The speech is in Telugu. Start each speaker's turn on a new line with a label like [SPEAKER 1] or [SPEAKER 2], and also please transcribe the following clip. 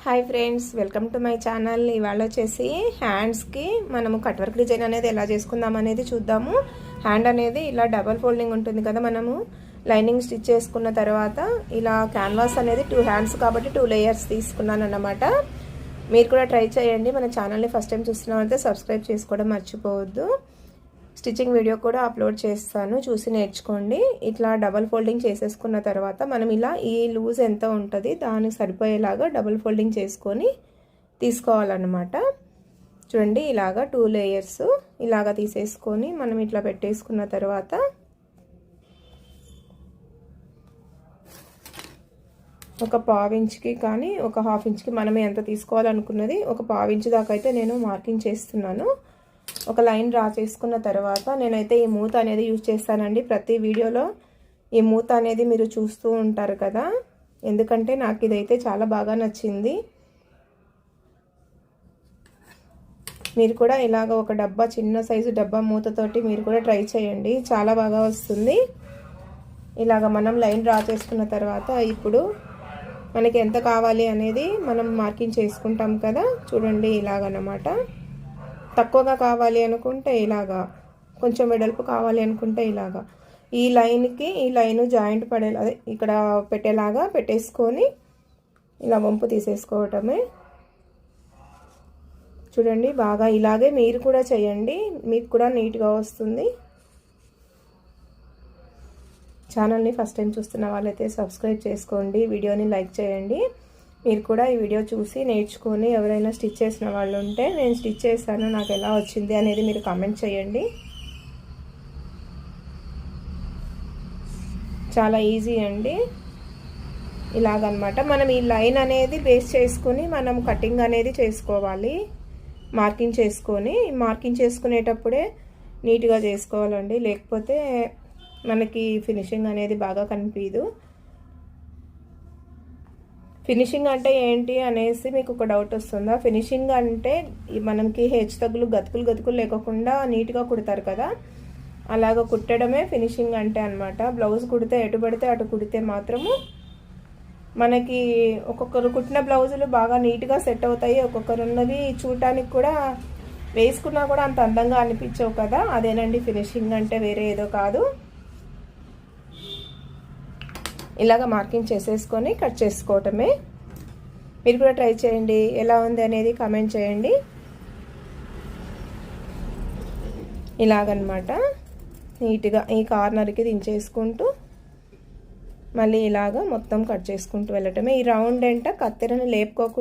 [SPEAKER 1] Hi friends, welcome to my channel. ఇవాళ వచ్చేసి హ్యాండ్స్కి మనము కట్ వర్క్ డిజైన్ అనేది ఎలా చేసుకుందాం అనేది చూద్దాము. హ్యాండ్ అనేది ఇలా డబల్ ఫోల్డింగ్ ఉంటుంది కదా, మనము లైనింగ్ స్టిచ్ చేసుకున్న తర్వాత ఇలా క్యాన్వాస్ అనేది 2 హ్యాండ్స్ కాబట్టి 2 లేయర్స్ తీసుకున్నాను అన్నమాట. మీరు కూడా ట్రై చేయండి. మన ఛానల్ని ఫస్ట్ టైం చూస్తున్నామంటే సబ్స్క్రైబ్ చేసుకోవడం మర్చిపోవద్దు. స్టిచ్చింగ్ వీడియో కూడా అప్లోడ్ చేస్తాను, చూసి నేర్చుకోండి. ఇట్లా డబల్ ఫోల్డింగ్ చేసేసుకున్న తర్వాత మనం ఇలా ఈ లూజ్ ఎంత ఉంటుంది దానికి సరిపోయేలాగా డబల్ ఫోల్డింగ్ చేసుకొని తీసుకోవాలన్నమాట. చూడండి, ఇలాగా 2 లేయర్స్ ఇలాగా తీసేసుకొని మనం ఇట్లా పెట్టేసుకున్న తర్వాత ఒక 1/2 ఇంచ్కి కానీ ఒక 1/2 ఇంచ్కి మనం ఎంత తీసుకోవాలనుకున్నది ఒక 1/2 ఇంచ్ దాకా అయితే నేను మార్కింగ్ చేస్తున్నాను. ఒక లైన్ డ్రా చేసుకున్న తర్వాత నేనైతే ఈ మూత అనేది యూజ్ చేస్తానండి. ప్రతి వీడియోలో ఈ మూత అనేది మీరు చూస్తూ ఉంటారు కదా, ఎందుకంటే నాకు ఇదైతే చాలా బాగా నచ్చింది. మీరు కూడా ఇలాగ ఒక డబ్బా, చిన్న సైజు డబ్బా మూతతోటి మీరు కూడా ట్రై చేయండి, చాలా బాగా వస్తుంది. ఇలాగ మనం లైన్ డ్రా చేసుకున్న తర్వాత ఇప్పుడు మనకి ఎంత కావాలి అనేది మనం మార్కింగ్ చేసుకుంటాం కదా. చూడండి, ఇలాగనమాట. తక్కువగా కావాలి అనుకుంటే ఇలాగా, కొంచెం వెడల్పు కావాలి అనుకుంటే ఇలాగా ఈ లైన్కి ఈ లైన్ జాయింట్ పడేలా ఇక్కడ పెట్టేలాగా పెట్టేసుకొని ఇలా వంపు తీసేసుకోవటమే. చూడండి, బాగా ఇలాగే మీరు కూడా చేయండి, మీకు కూడా నీట్గా వస్తుంది. ఛానల్ని ఫస్ట్ టైం చూస్తున్న వాళ్ళైతే సబ్స్క్రైబ్ చేసుకోండి, వీడియోని లైక్ చేయండి. మీరు కూడా ఈ వీడియో చూసి నేర్చుకొని ఎవరైనా స్టిచ్ చేసిన వాళ్ళు ఉంటే నేను స్టిచ్ చేశాను, నాకు ఎలా వచ్చింది అనేది మీరు కామెంట్ చేయండి. చాలా ఈజీ అండి. ఇలాగనమాట మనం ఈ లైన్ అనేది బేస్ చేసుకొని మనం కటింగ్ అనేది చేసుకోవాలి. మార్కింగ్ చేసుకునేటప్పుడే నీట్గా చేసుకోవాలండి, లేకపోతే మనకి ఫినిషింగ్ అనేది బాగా కనిపించదు. ఫినిషింగ్ అంటే ఏంటి అనేసి మీకు ఒక డౌట్ వస్తుందా? ఫినిషింగ్ అంటే మనకి హెచ్చుతగ్గులు గతుకులు లేకుండా నీట్గా కుడతారు కదా, అలాగ కుట్టడమే ఫినిషింగ్ అంటే అనమాట. బ్లౌజ్ కుడితే ఎటు పడితే అటు కుడితే మాత్రము మనకి ఒక్కొక్కరు కుట్టిన బ్లౌజులు బాగా నీట్గా సెట్ అవుతాయి, ఒక్కొక్కరు ఉన్నవి చూడటానికి కూడా వేసుకున్నా కూడా అంత అందంగా అనిపించవు కదా. అదేనండి ఫినిషింగ్ అంటే, వేరే ఏదో కాదు. ఇలాగ మార్కింగ్ చేసేసుకొని కట్ చేసుకోవటమే. మీరు కూడా ట్రై చేయండి, ఎలా ఉంది అనేది కామెంట్ చేయండి. ఇలాగనమాట నీట్గా ఈ కార్నర్కి దించేసుకుంటూ మళ్ళీ ఇలాగ మొత్తం కట్ చేసుకుంటూ వెళ్ళటమే. ఈ రౌండ్ ఎంట కత్తెరని లేపుకోకుండా